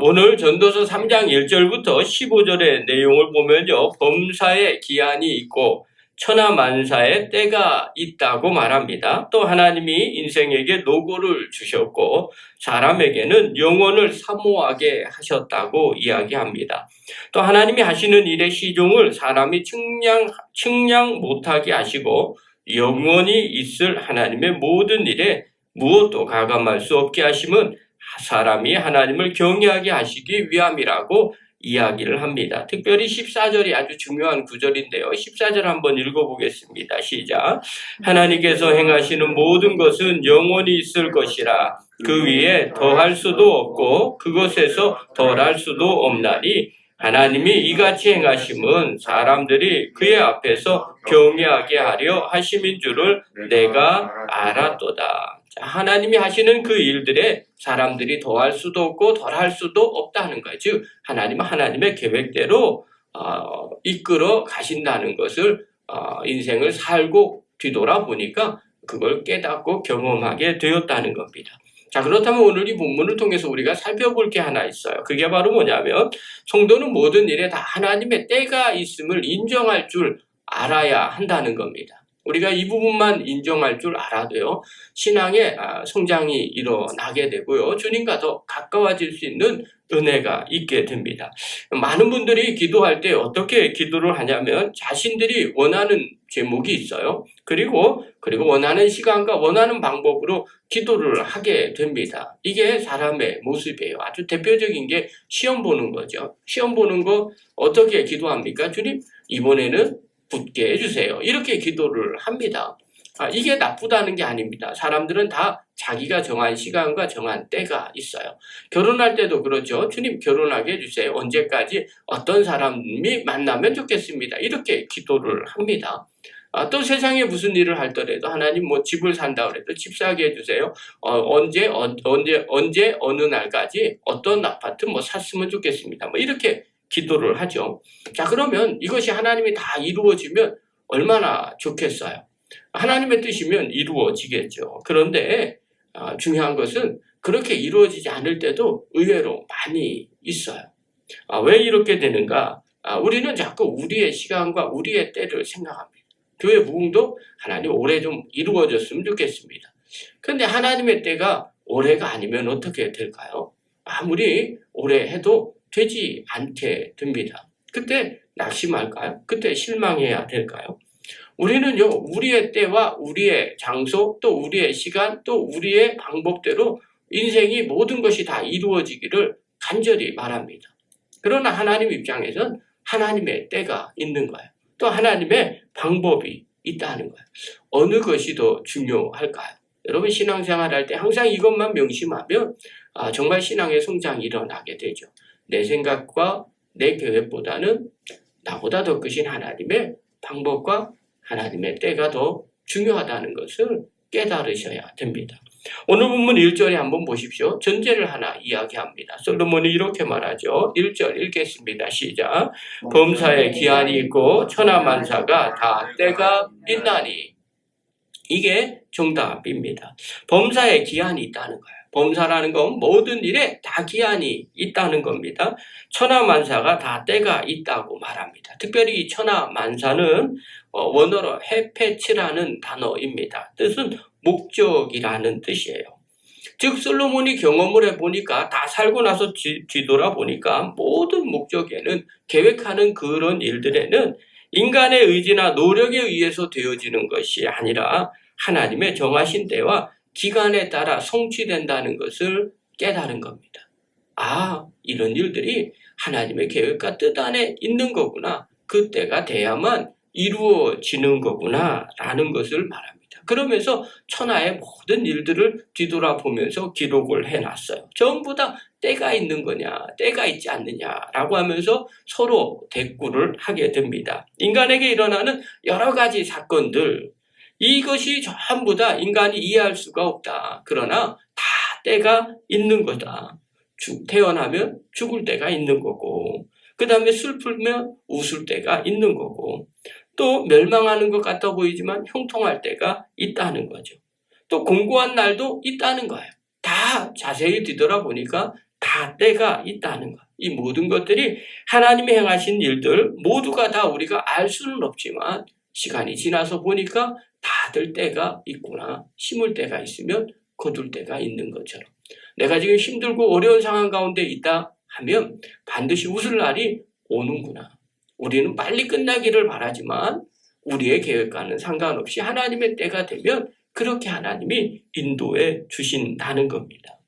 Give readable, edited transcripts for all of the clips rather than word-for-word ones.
오늘 전도서 3장 1절부터 15절의 내용을 보면요. 범사에 기한이 있고 천하만사에 때가 있다고 말합니다. 또 하나님이 인생에게 노고를 주셨고 사람에게는 영혼을 사모하게 하셨다고 이야기합니다. 또 하나님이 하시는 일의 시종을 사람이 측량 못하게 하시고 영원히 있을 하나님의 모든 일에 무엇도 가감할 수 없게 하심은 사람이 하나님을 경외하게 하시기 위함이라고 이야기를 합니다. 특별히 14절이 아주 중요한 구절인데요. 14절 한번 읽어보겠습니다. 시작. 하나님께서 행하시는 모든 것은 영원히 있을 것이라 그 위에 더할 수도 없고 그것에서 덜할 수도 없나니 하나님이 이같이 행하심은 사람들이 그의 앞에서 경외하게 하려 하심인 줄을 내가 알았도다. 하나님이 하시는 그 일들에 사람들이 더할 수도 없고 덜할 수도 없다는 거예요. 즉 하나님은 하나님의 계획대로 이끌어 가신다는 것을 인생을 살고 뒤돌아보니까 그걸 깨닫고 경험하게 되었다는 겁니다. 자, 그렇다면 오늘 이 본문을 통해서 우리가 살펴볼 게 하나 있어요. 그게 바로 뭐냐면 성도는 모든 일에 다 하나님의 때가 있음을 인정할 줄 알아야 한다는 겁니다. 우리가 이 부분만 인정할 줄 알아도요, 신앙의 성장이 일어나게 되고요, 주님과 더 가까워질 수 있는 은혜가 있게 됩니다. 많은 분들이 기도할 때 어떻게 기도를 하냐면 자신들이 원하는 제목이 있어요. 그리고 원하는 시간과 원하는 방법으로 기도를 하게 됩니다. 이게 사람의 모습이에요. 아주 대표적인 게 시험 보는 거죠. 시험 보는 거 어떻게 기도합니까? 주님, 이번에는 붙게 해주세요. 이렇게 기도를 합니다. 이게 나쁘다는 게 아닙니다. 사람들은 다 자기가 정한 시간과 정한 때가 있어요. 결혼할 때도 그렇죠. 주님 결혼하게 해주세요. 언제까지 어떤 사람이 만나면 좋겠습니다. 이렇게 기도를 합니다. 또 세상에 무슨 일을 하더라도 하나님 뭐 집을 산다 그래도 집 사게 해주세요. 언제 어느 날까지 어떤 아파트 뭐 샀으면 좋겠습니다. 뭐 이렇게 기도를 하죠. 자, 그러면 이것이 하나님이 다 이루어지면 얼마나 좋겠어요. 하나님의 뜻이면 이루어지겠죠. 그런데 중요한 것은 그렇게 이루어지지 않을 때도 의외로 많이 있어요. 왜 이렇게 되는가? 우리는 자꾸 우리의 시간과 우리의 때를 생각합니다. 교회 부흥도 하나님 올해 좀 이루어졌으면 좋겠습니다. 그런데 하나님의 때가 올해가 아니면 어떻게 될까요? 아무리 오래 해도 되지 않게 됩니다. 그때 낙심할까요? 그때 실망해야 될까요? 우리는요, 우리의 때와 우리의 장소, 또 우리의 시간, 또 우리의 방법대로 인생이 모든 것이 다 이루어지기를 간절히 바랍니다. 그러나 하나님 입장에선 하나님의 때가 있는 거예요. 또 하나님의 방법이 있다는 거예요. 어느 것이 더 중요할까요? 여러분 신앙생활 할 때 항상 이것만 명심하면 정말 신앙의 성장이 일어나게 되죠. 내 생각과 내 계획보다는 나보다 더 크신 하나님의 방법과 하나님의 때가 더 중요하다는 것을 깨달으셔야 됩니다. 오늘 본문 1절에 한번 보십시오. 전제를 하나 이야기합니다. 솔로몬이 이렇게 말하죠. 1절 읽겠습니다. 시작. 범사에 기한이 있고 천하만사가 다 때가 있나니. 이게 정답입니다. 범사에 기한이 있다는 거예요. 범사라는 건 모든 일에 다 기한이 있다는 겁니다. 천하만사가 다 때가 있다고 말합니다. 특별히 이 천하만사는 원어로 헤페츠라는 단어입니다. 뜻은 목적이라는 뜻이에요. 즉 솔로몬이 경험을 해보니까 다 살고 나서 뒤돌아보니까 모든 목적에는 계획하는 그런 일들에는 인간의 의지나 노력에 의해서 되어지는 것이 아니라 하나님의 정하신 때와 기간에 따라 성취된다는 것을 깨달은 겁니다. 이런 일들이 하나님의 계획과 뜻 안에 있는 거구나. 그때가 돼야만 이루어지는 거구나 라는 것을 말합니다. 그러면서 천하의 모든 일들을 뒤돌아보면서 기록을 해놨어요. 전부 다 때가 있는 거냐, 때가 있지 않느냐라고 하면서 서로 대꾸를 하게 됩니다. 인간에게 일어나는 여러 가지 사건들, 이것이 전부 다 인간이 이해할 수가 없다. 그러나 다 때가 있는 거다. 태어나면 죽을 때가 있는 거고, 그 다음에 슬프면 웃을 때가 있는 거고, 또 멸망하는 것 같아 보이지만 형통할 때가 있다는 거죠. 또 공고한 날도 있다는 거예요. 다 자세히 뒤돌아보니까 다 때가 있다는 것. 이 모든 것들이 하나님이 행하신 일들 모두가 다 우리가 알 수는 없지만 시간이 지나서 보니까 다들 때가 있구나. 심을 때가 있으면 거둘 때가 있는 것처럼. 내가 지금 힘들고 어려운 상황 가운데 있다 하면 반드시 웃을 날이 오는구나. 우리는 빨리 끝나기를 바라지만 우리의 계획과는 상관없이 하나님의 때가 되면 그렇게 하나님이 인도해 주신다는 겁니다.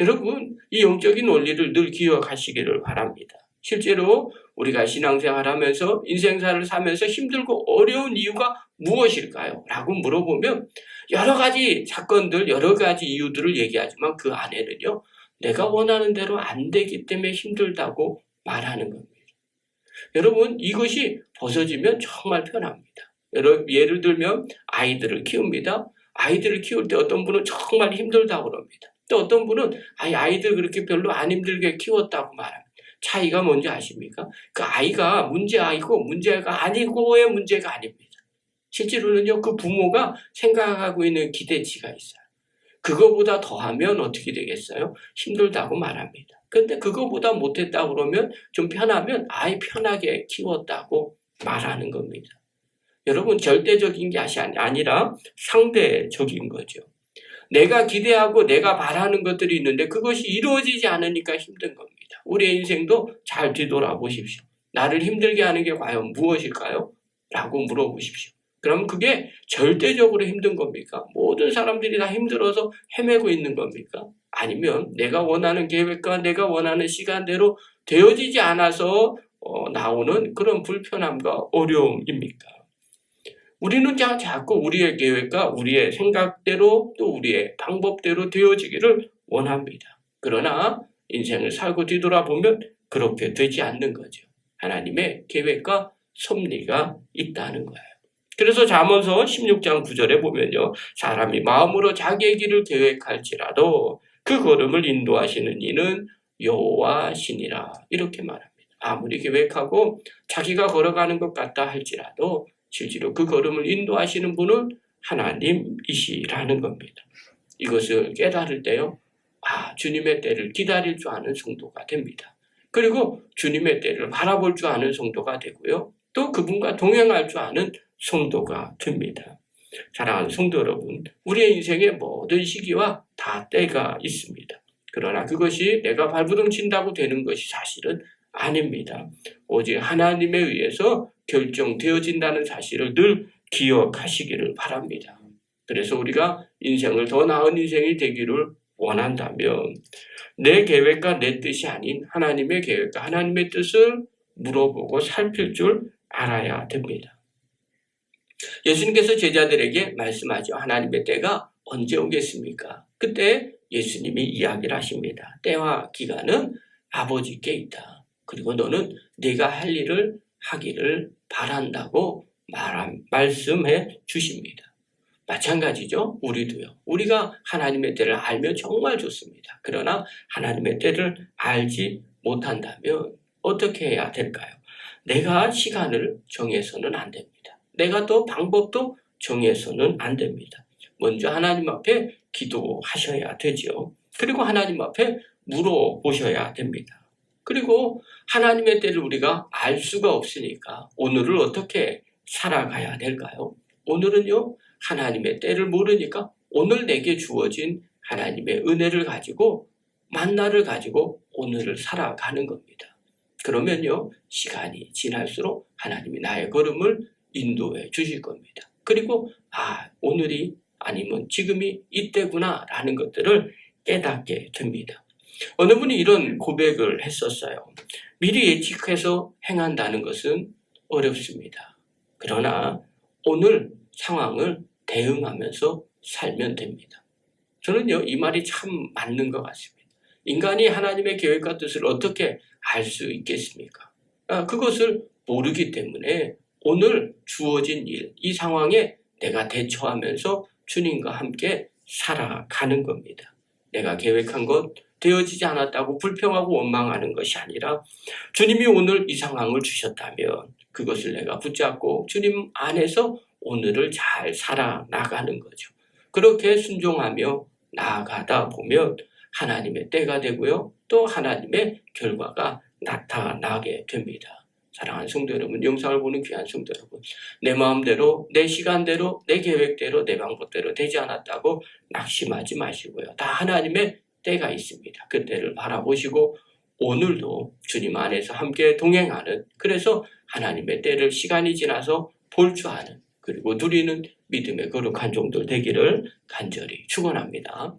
여러분, 이 영적인 원리를 늘 기억하시기를 바랍니다. 실제로 우리가 신앙생활하면서 인생사를 사면서 힘들고 어려운 이유가 무엇일까요? 라고 물어보면 여러 가지 사건들, 여러 가지 이유들을 얘기하지만 그 안에는요, 내가 원하는 대로 안 되기 때문에 힘들다고 말하는 겁니다. 여러분, 이것이 벗어지면 정말 편합니다. 예를 들면 아이들을 키웁니다. 아이들을 키울 때 어떤 분은 정말 힘들다고 그럽니다. 또 어떤 분은 아이들 그렇게 별로 안 힘들게 키웠다고 말합니다. 차이가 뭔지 아십니까? 그 아이가 문제아이고 문제가 아니고의 문제가 아닙니다. 실제로는요, 그 부모가 생각하고 있는 기대치가 있어요. 그거보다 더하면 어떻게 되겠어요? 힘들다고 말합니다. 근데 그거보다 못했다고 그러면 좀 편하면 아이 편하게 키웠다고 말하는 겁니다. 여러분, 절대적인 게 아니라 상대적인 거죠. 내가 기대하고 내가 바라는 것들이 있는데 그것이 이루어지지 않으니까 힘든 겁니다. 우리의 인생도 잘 뒤돌아보십시오. 나를 힘들게 하는 게 과연 무엇일까요? 라고 물어보십시오. 그럼 그게 절대적으로 힘든 겁니까? 모든 사람들이 다 힘들어서 헤매고 있는 겁니까? 아니면 내가 원하는 계획과 내가 원하는 시간대로 되어지지 않아서 나오는 그런 불편함과 어려움입니까? 우리는 자꾸 우리의 계획과 우리의 생각대로 또 우리의 방법대로 되어지기를 원합니다. 그러나 인생을 살고 뒤돌아보면 그렇게 되지 않는 거죠. 하나님의 계획과 섭리가 있다는 거예요. 그래서 잠언서 16장 9절에 보면요. 사람이 마음으로 자기의 길을 계획할지라도 그 걸음을 인도하시는 이는 여호와시니라. 이렇게 말합니다. 아무리 계획하고 자기가 걸어가는 것 같다 할지라도 실제로 그 걸음을 인도하시는 분은 하나님이시라는 겁니다. 이것을 깨달을 때요. 주님의 때를 기다릴 줄 아는 성도가 됩니다. 그리고 주님의 때를 바라볼 줄 아는 성도가 되고요. 또 그분과 동행할 줄 아는 성도가 됩니다. 사랑하는 성도 여러분, 우리의 인생의 모든 시기와 다 때가 있습니다. 그러나 그것이 내가 발버둥 친다고 되는 것이 사실은 아닙니다. 오직 하나님에 의해서 결정되어진다는 사실을 늘 기억하시기를 바랍니다. 그래서 우리가 인생을 더 나은 인생이 되기를 원한다면 내 계획과 내 뜻이 아닌 하나님의 계획과 하나님의 뜻을 물어보고 살필 줄 알아야 됩니다. 예수님께서 제자들에게 말씀하죠. 하나님의 때가 언제 오겠습니까? 그때 예수님이 이야기를 하십니다. 때와 기간은 아버지께 있다. 그리고 너는 네가 할 일을 하기를 바란다고 말씀해 주십니다. 마찬가지죠. 우리도요. 우리가 하나님의 때를 알면 정말 좋습니다. 그러나 하나님의 때를 알지 못한다면 어떻게 해야 될까요? 내가 시간을 정해서는 안 됩니다. 내가 또 방법도 정해서는 안 됩니다. 먼저 하나님 앞에 기도하셔야 되죠. 그리고 하나님 앞에 물어보셔야 됩니다. 그리고 하나님의 때를 우리가 알 수가 없으니까 오늘을 어떻게 살아가야 될까요? 오늘은요, 하나님의 때를 모르니까 오늘 내게 주어진 하나님의 은혜를 가지고 만나를 가지고 오늘을 살아가는 겁니다. 그러면요, 시간이 지날수록 하나님이 나의 걸음을 인도해 주실 겁니다. 그리고 오늘이 아니면 지금이 이때구나 라는 것들을 깨닫게 됩니다. 어느 분이 이런 고백을 했었어요. 미리 예측해서 행한다는 것은 어렵습니다. 그러나 오늘 상황을 대응하면서 살면 됩니다. 저는요, 이 말이 참 맞는 것 같습니다. 인간이 하나님의 계획과 뜻을 어떻게 알 수 있겠습니까? 그것을 모르기 때문에 오늘 주어진 일, 이 상황에 내가 대처하면서 주님과 함께 살아가는 겁니다. 내가 계획한 것 되어지지 않았다고 불평하고 원망하는 것이 아니라 주님이 오늘 이 상황을 주셨다면 그것을 내가 붙잡고 주님 안에서 오늘을 잘 살아나가는 거죠. 그렇게 순종하며 나아가다 보면 하나님의 때가 되고요. 또 하나님의 결과가 나타나게 됩니다. 사랑하는 성도 여러분, 영상을 보는 귀한 성도 여러분, 내 마음대로, 내 시간대로, 내 계획대로, 내 방법대로 되지 않았다고 낙심하지 마시고요. 다 하나님의 때가 있습니다. 그 때를 바라보시고 오늘도 주님 안에서 함께 동행하는, 그래서 하나님의 때를 시간이 지나서 볼 줄 아는, 그리고 누리는 믿음의 거룩한 종들 되기를 간절히 축원합니다.